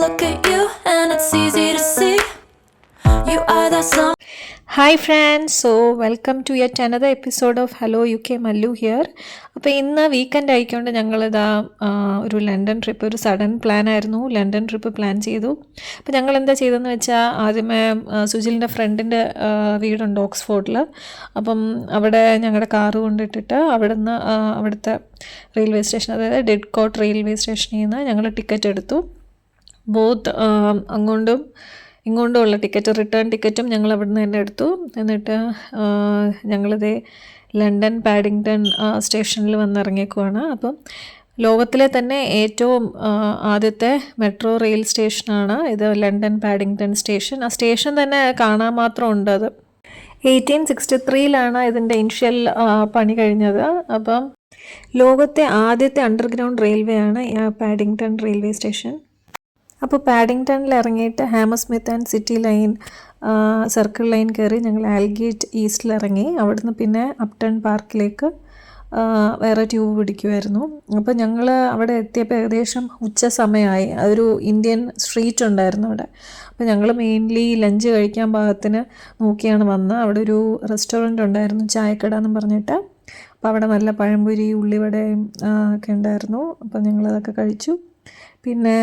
look at you and it's easy to see you are that some. Hi friends, so welcome to yet another episode of hello U K Mallu here. അപ്പോൾ ഇന്ന് weekend ആയിക്കൊണ്ട് ഞങ്ങളിതാ ഒരു London trip, ഒരു sudden plan ആയിരുന്നു, London trip plan ചെയ്തു. അപ്പോൾ ഞങ്ങൾ എന്താ ചെയ്തതെന്ന് വെച്ചാൽ, ആദ്യമേ സുജിലിൻ്റെ ഫ്രണ്ടിൻ്റെ വീടുണ്ട് ഓക്സ്ഫോർഡിൽ. അപ്പം അവിടെ ഞങ്ങളുടെ കാറ് കൊണ്ടിട്ടിട്ട് അവിടുത്തെ റെയിൽവേ സ്റ്റേഷൻ, അതായത് ഡെഡ്കോട്ട് റെയിൽവേ സ്റ്റേഷനിൽ നിന്ന് ഞങ്ങൾ ടിക്കറ്റ് എടുത്തു. ബോത്ത് അങ്ങോട്ടും ഇങ്ങോട്ടുമുള്ള ടിക്കറ്റ്, റിട്ടേൺ ടിക്കറ്റും ഞങ്ങൾ അവിടെ നിന്ന് തന്നെ എടുത്തു. എന്നിട്ട് ഞങ്ങളിതേ ലണ്ടൻ പാഡിങ്ടൺ സ്റ്റേഷനിൽ വന്നിറങ്ങിയേക്കുവാണ്. അപ്പം ലോകത്തിലെ തന്നെ ഏറ്റവും ആദ്യത്തെ മെട്രോ റെയിൽ സ്റ്റേഷനാണ് ഇത്, ലണ്ടൻ പാഡിങ്ടൺ സ്റ്റേഷൻ. ആ സ്റ്റേഷൻ തന്നെ കാണാൻ മാത്രം ഉണ്ട്. അത് 1863 ഇതിൻ്റെ ഇനിഷ്യൽ പണി കഴിഞ്ഞത്. അപ്പം ലോകത്തെ ആദ്യത്തെ അണ്ടർഗ്രൗണ്ട് റെയിൽവേ ആണ് പാഡിങ്ടൺ റെയിൽവേ സ്റ്റേഷൻ. അപ്പോൾ പാഡിങ്ടണിൽ ഇറങ്ങിയിട്ട് ഹാമർസ്മിത്ത് and city line, circle line കയറി ഞങ്ങൾ ആൽഗേറ്റ് ഈസ്റ്റിൽ ഇറങ്ങി. അവിടുന്ന് പിന്നെ അപ്ടൺ പാർക്കിലേക്ക് വേറെ ട്യൂബ് പിടിക്കുമായിരുന്നു. അപ്പോൾ ഞങ്ങൾ അവിടെ എത്തിയപ്പോൾ ഏകദേശം ഉച്ച സമയമായി. അതൊരു ഇന്ത്യൻ സ്ട്രീറ്റ് ഉണ്ടായിരുന്നു അവിടെ. അപ്പോൾ ഞങ്ങൾ മെയിൻലി ലഞ്ച് കഴിക്കാൻ പാകത്തിന് നോക്കിയാണ് വന്നത്. അവിടെ ഒരു റെസ്റ്റോറൻറ്റ് ഉണ്ടായിരുന്നു, ചായക്കട എന്നും പറഞ്ഞിട്ട്. അപ്പോൾ അവിടെ നല്ല പഴംപൊരി, ഉള്ളിവടയും ഒക്കെ ഉണ്ടായിരുന്നു. അപ്പോൾ ഞങ്ങളതൊക്കെ കഴിച്ചു. പിന്നെ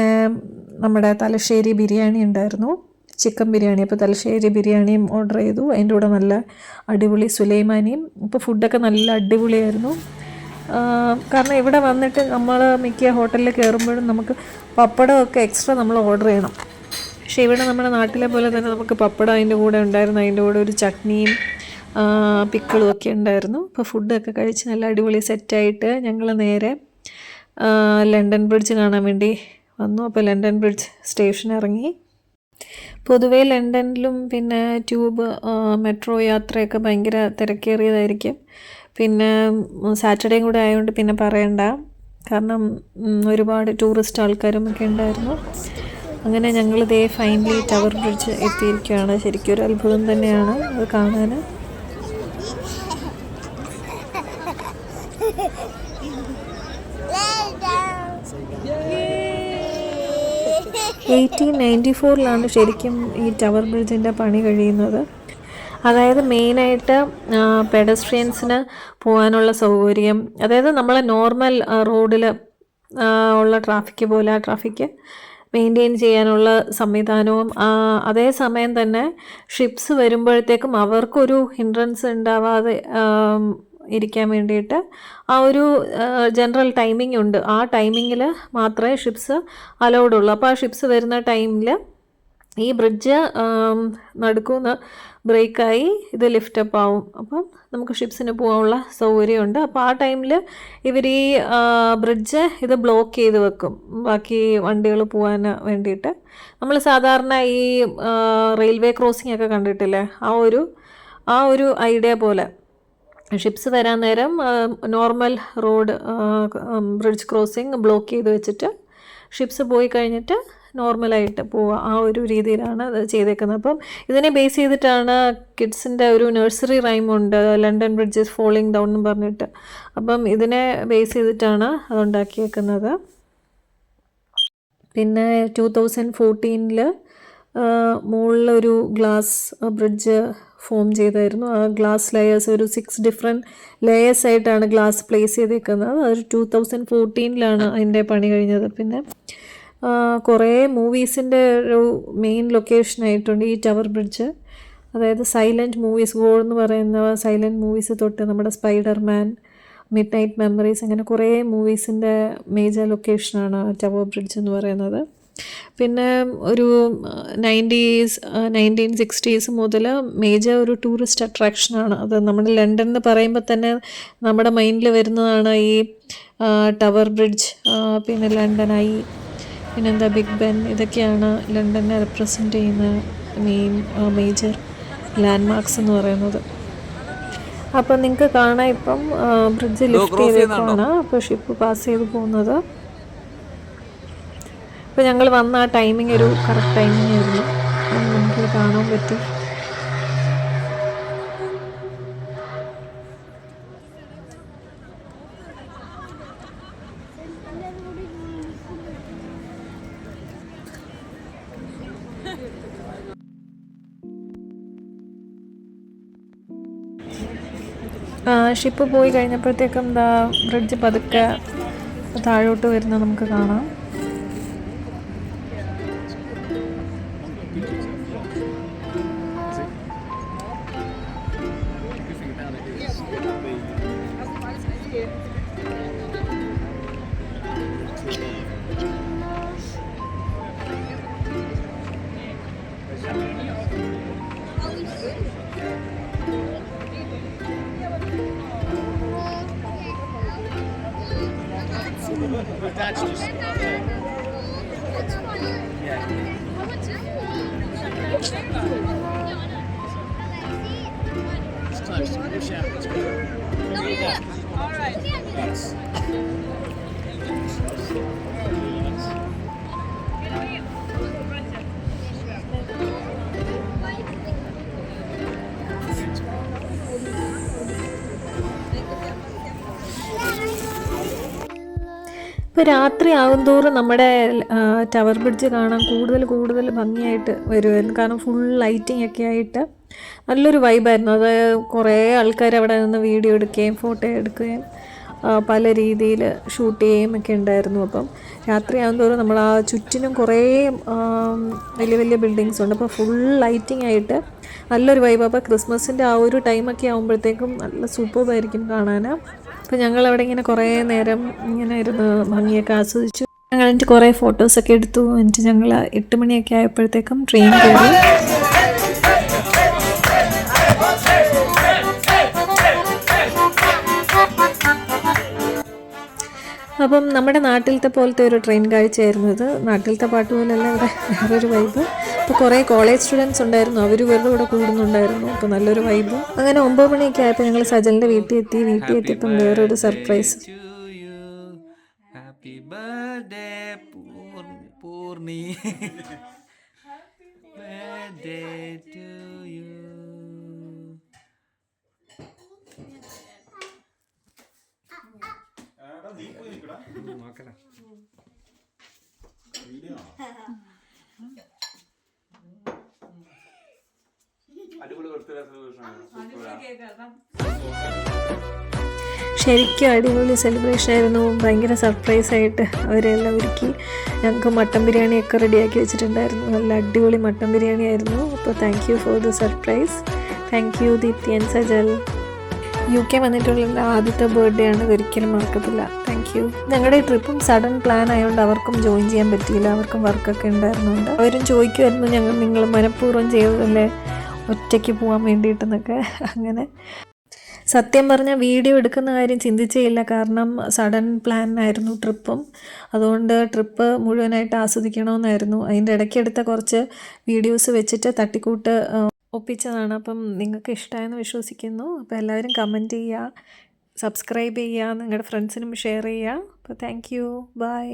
നമ്മുടെ തലശ്ശേരി ബിരിയാണി ഉണ്ടായിരുന്നു, ചിക്കൻ ബിരിയാണി. അപ്പോൾ തലശ്ശേരി ബിരിയാണിയും ഓർഡർ ചെയ്തു, അതിൻ്റെ കൂടെ നല്ല അടിപൊളി സുലൈമാനിയും. അപ്പോൾ ഫുഡൊക്കെ നല്ല അടിപൊളിയായിരുന്നു. കാരണം ഇവിടെ വന്നിട്ട് നമ്മൾ മിക്ക ഹോട്ടലിൽ കയറുമ്പോഴും നമുക്ക് പപ്പടമൊക്കെ എക്സ്ട്രാ നമ്മൾ ഓർഡർ ചെയ്യണം. പക്ഷേ ഇവിടെ നമ്മുടെ നാട്ടിലെ പോലെ തന്നെ നമുക്ക് പപ്പടം അതിൻ്റെ കൂടെ ഉണ്ടായിരുന്നു, അതിൻ്റെ കൂടെ ഒരു ചട്നിയും പിക്കിളും ഒക്കെ ഉണ്ടായിരുന്നു. അപ്പോൾ ഫുഡൊക്കെ കഴിച്ച് നല്ല അടിപൊളി സെറ്റായിട്ട് ഞങ്ങൾ നേരെ ലണ്ടൻ ബ്രിഡ്ജ് കാണാൻ വേണ്ടി വന്നു. അപ്പോൾ ലണ്ടൻ ബ്രിഡ്ജ് സ്റ്റേഷൻ ഇറങ്ങി. പൊതുവേ ലണ്ടനിലും പിന്നെ ട്യൂബ് മെട്രോ യാത്രയൊക്കെ ഭയങ്കര തിരക്കേറിയതായിരിക്കും. പിന്നെ സാറ്റർഡേയും കൂടെ ആയതുകൊണ്ട് പിന്നെ പറയണ്ട, കാരണം ഒരുപാട് ടൂറിസ്റ്റ് ആൾക്കാരും ഒക്കെ ഉണ്ടായിരുന്നു. അങ്ങനെ ഞങ്ങളിതേ ഫൈനലി ടവർ ബ്രിഡ്ജ് എത്തിയിരിക്കുകയാണ്. ശരിക്കും ഒരു അത്ഭുതം തന്നെയാണ് അത് കാണാൻ. 1894 ശരിക്കും ഈ ടവർ ബ്രിഡ്ജിൻ്റെ പണി കഴിയുന്നത്. അതായത് മെയിനായിട്ട് പെഡസ്ട്രിയൻസിന് പോകാനുള്ള സൗകര്യം, അതായത് നമ്മളെ നോർമൽ റോഡിൽ ഉള്ള ട്രാഫിക്ക് പോലെ ആ ട്രാഫിക്ക് മെയിൻറ്റെയിൻ ചെയ്യാനുള്ള സംവിധാനവും, അതേസമയം തന്നെ ഷിപ്സ് വരുമ്പോഴത്തേക്കും അവർക്കൊരു ഹിൻഡ്രൻസ് ഉണ്ടാവാതെ ഇരിക്കാൻ വേണ്ടിയിട്ട് ആ ഒരു ജനറൽ ടൈമിംഗ് ഉണ്ട്. ആ ടൈമിങ്ങിൽ മാത്രമേ ഷിപ്സ് അലൗഡ് ഉള്ളൂ. അപ്പോൾ ആ ഷിപ്സ് വരുന്ന ടൈമിൽ ഈ ബ്രിഡ്ജ് നടുക്കുന്ന് ബ്രേക്കായി ഇത് ലിഫ്റ്റപ്പ് ആവും. അപ്പം നമുക്ക് ഷിപ്സിന് പോകാനുള്ള സൗകര്യമുണ്ട്. അപ്പോൾ ആ ടൈമിൽ ഇവർ ഈ ബ്രിഡ്ജ് ഇത് ബ്ലോക്ക് ചെയ്ത് വെക്കും, ബാക്കി വണ്ടികൾ പോകാൻ വേണ്ടിയിട്ട്. നമ്മൾ സാധാരണ ഈ റെയിൽവേ ക്രോസിംഗ് ഒക്കെ കണ്ടിട്ടില്ലേ, ആ ഒരു ഐഡിയ പോലെ ഷിപ്സ് വരാൻ നേരം normal road bridge crossing block ചെയ്ത് വെച്ചിട്ട് ഷിപ്സ് പോയി കഴിഞ്ഞിട്ട് നോർമലായിട്ട് പോവുക, ആ ഒരു രീതിയിലാണ് അത് ചെയ്തേക്കുന്നത്. അപ്പം ഇതിനെ ബേസ് ചെയ്തിട്ടാണ് കിഡ്സിൻ്റെ ഒരു നഴ്സറി റൈമുണ്ട്, London bridge is falling down എന്ന് പറഞ്ഞിട്ട്. അപ്പം ഇതിനെ ബേസ് ചെയ്തിട്ടാണ് അതുണ്ടാക്കിയേക്കുന്നത്. പിന്നെ 2014 മുകളിലൊരു ഗ്ലാസ് ബ്രിഡ്ജ് ഫോം ചെയ്തായിരുന്നു. ആ ഗ്ലാസ് ലെയേഴ്സ് ഒരു 6 ഡിഫറെൻറ്റ് ലെയേഴ്സ് ആയിട്ടാണ് ഗ്ലാസ് പ്ലേസ് ചെയ്തേക്കുന്നത്. അതൊരു 2014 അതിൻ്റെ പണി കഴിഞ്ഞത്. പിന്നെ കുറേ മൂവീസിൻ്റെ ഒരു മെയിൻ ലൊക്കേഷനായിട്ടുണ്ട് ഈ ടവർ ബ്രിഡ്ജ്. അതായത് സൈലൻറ്റ് മൂവീസ്, ഗോ എന്ന് പറയുന്ന സൈലൻറ്റ് മൂവീസ് തൊട്ട് നമ്മുടെ സ്പൈഡർമാൻ, മിഡ് നൈറ്റ് മെമ്മറീസ്, അങ്ങനെ കുറേ മൂവീസിൻ്റെ മേജർ ലൊക്കേഷനാണ് ടവർ ബ്രിഡ്ജ് എന്ന് പറയുന്നത്. പിന്നെ ഒരു 1960s മുതൽ മേജർ ഒരു ടൂറിസ്റ്റ് അട്രാക്ഷനാണ് അത്. നമ്മുടെ ലണ്ടൻ എന്ന് പറയുമ്പോൾ തന്നെ നമ്മുടെ മൈൻഡിൽ വരുന്നതാണ് ഈ ടവർ ബ്രിഡ്ജ്, പിന്നെ ലണ്ടൻ ഐ, പിന്നെന്താ ബിഗ് ബെൻ. ഇതൊക്കെയാണ് ലണ്ടനെ റെപ്രസെൻ്റ് ചെയ്യുന്ന മേജർ ലാൻഡ്മാർക്സ് എന്ന് പറയുന്നത്. അപ്പം നിങ്ങൾക്ക് കാണാം ഇപ്പം ബ്രിഡ്ജ് ലിഫ്റ്റ് ചെയ്തേക്കാണ്, അപ്പോൾ ഷിപ്പ് പാസ് ചെയ്ത് പോകുന്നത്. അപ്പോൾ ഞങ്ങൾ വന്ന ആ ടൈമിങ് ഒരു കറക്റ്റ് ടൈമിംഗ് ആയിരുന്നു, നമുക്കത് കാണാൻ പറ്റും. ഷിപ്പ് പോയി കഴിഞ്ഞപ്പോഴത്തേക്കും എന്താ ബ്രിഡ്ജ് പതുക്കെ താഴോട്ട് വരുന്നത് നമുക്ക് കാണാം. That's just yeah. It's close. Push out. Let's go. There you go. All right. Thanks. ഇപ്പോൾ രാത്രി ആകുന്തോറും നമ്മുടെ ടവർ ബ്രിഡ്ജ് കാണാൻ കൂടുതൽ ഭംഗിയായിട്ട് വരുമായിരുന്നു. കാരണം ഫുൾ ലൈറ്റിംഗ് ഒക്കെ ആയിട്ട് നല്ലൊരു വൈബായിരുന്നു. അത് കുറേ ആൾക്കാർ അവിടെ നിന്ന് വീഡിയോ എടുക്കുകയും ഫോട്ടോ എടുക്കുകയും പല രീതിയിൽ ഷൂട്ട് ചെയ്യുകയും ഒക്കെ ഉണ്ടായിരുന്നു. അപ്പം രാത്രി ആകുന്തോറും നമ്മൾ ആ ചുറ്റിനും കുറേ വലിയ ബിൽഡിങ്സ് ഉണ്ട്. അപ്പോൾ ഫുൾ ലൈറ്റിംഗ് ആയിട്ട് നല്ലൊരു വൈബ്. അപ്പോൾ ക്രിസ്മസിൻ്റെ ആ ഒരു ടൈമൊക്കെ ആകുമ്പോഴത്തേക്കും നല്ല സൂപ്പർബായിരിക്കും കാണാൻ. അപ്പോൾ ഞങ്ങളവിടെ ഇങ്ങനെ കുറേ നേരം ഇങ്ങനെ ഇരുന്ന് ഭംഗിയൊക്കെ ആസ്വദിച്ചു. ഞങ്ങൾ എന്നിട്ട് കുറേ ഫോട്ടോസൊക്കെ എടുത്തു. എന്നിട്ട് ഞങ്ങൾ 8 മണിയൊക്കെ ആയപ്പോഴത്തേക്കും ട്രെയിൻ കയറി. അപ്പം നമ്മുടെ നാട്ടിലത്തെ പോലത്തെ ഒരു ട്രെയിൻ കാഴ്ചയായിരുന്നു ഇത്. നാട്ടിലത്തെ പാട്ട് പോലെയല്ല, ഇവിടെ വേറൊരു വൈബ്. അപ്പോൾ കുറേ കോളേജ് സ്റ്റുഡൻസ് ഉണ്ടായിരുന്നു, അവർ ഇവരുടെ കൂടെ കൂടുന്നുണ്ടായിരുന്നു. അപ്പോൾ നല്ലൊരു വൈബ്. അങ്ങനെ 9 മണിയൊക്കെ ആയപ്പോൾ ഞങ്ങൾ സജലിൻ്റെ വീട്ടിൽ എത്തിയപ്പം വേറൊരു surprise. Happy birthday Purni. Birthday to you. ശരിക്കും അടിപൊളി സെലിബ്രേഷൻ ആയിരുന്നു. ഭയങ്കര സർപ്രൈസായിട്ട് അവരെല്ലാം ഒരുക്കി. ഞങ്ങൾക്ക് മട്ടൻ ബിരിയാണിയൊക്കെ റെഡിയാക്കി വെച്ചിട്ടുണ്ടായിരുന്നു. നല്ല അടിപൊളി മട്ടൻ ബിരിയാണി ആയിരുന്നു. അപ്പോൾ thank you for the surprise. Thank you Deepthi and Sajal. UK വന്നിട്ടുള്ള ആദ്യത്തെ ബർത്ത്ഡേ ആണ്, ഇതൊരിക്കലും മറക്കത്തില്ല. Thank you. ഞങ്ങളുടെ ട്രിപ്പും സഡൻ പ്ലാൻ ആയതുകൊണ്ട് അവർക്കും ജോയിൻ ചെയ്യാൻ പറ്റിയില്ല. അവർക്കും വർക്കൊക്കെ ഉണ്ടായിരുന്നുണ്ട്. അവരും ചോദിക്കുമായിരുന്നു നിങ്ങൾ മനഃപൂർവ്വം ചെയ്തതല്ലേ ഒറ്റയ്ക്ക് പോകാൻ വേണ്ടിയിട്ടെന്നൊക്കെ. അങ്ങനെ സത്യം പറഞ്ഞാൽ വീഡിയോ എടുക്കുന്ന കാര്യം ചിന്തിച്ചേയില്ല. കാരണം സഡൻ പ്ലാൻ ആയിരുന്നു ട്രിപ്പും. അതുകൊണ്ട് ട്രിപ്പ് മുഴുവനായിട്ട് ആസ്വദിക്കണമെന്നായിരുന്നു. അതിൻ്റെ ഇടയ്ക്കെടുത്ത കുറച്ച് വീഡിയോസ് വെച്ചിട്ട് തട്ടിക്കൂട്ട് ഒപ്പിച്ചതാണ്. അപ്പം നിങ്ങൾക്ക് ഇഷ്ടമായെന്ന് വിശ്വസിക്കുന്നു. അപ്പോൾ എല്ലാവരും കമൻറ്റ് ചെയ്യുക, സബ്സ്ക്രൈബ് ചെയ്യുക, നിങ്ങളുടെ ഫ്രണ്ട്സിനും ഷെയർ ചെയ്യുക. അപ്പോൾ താങ്ക് യു. ബൈ.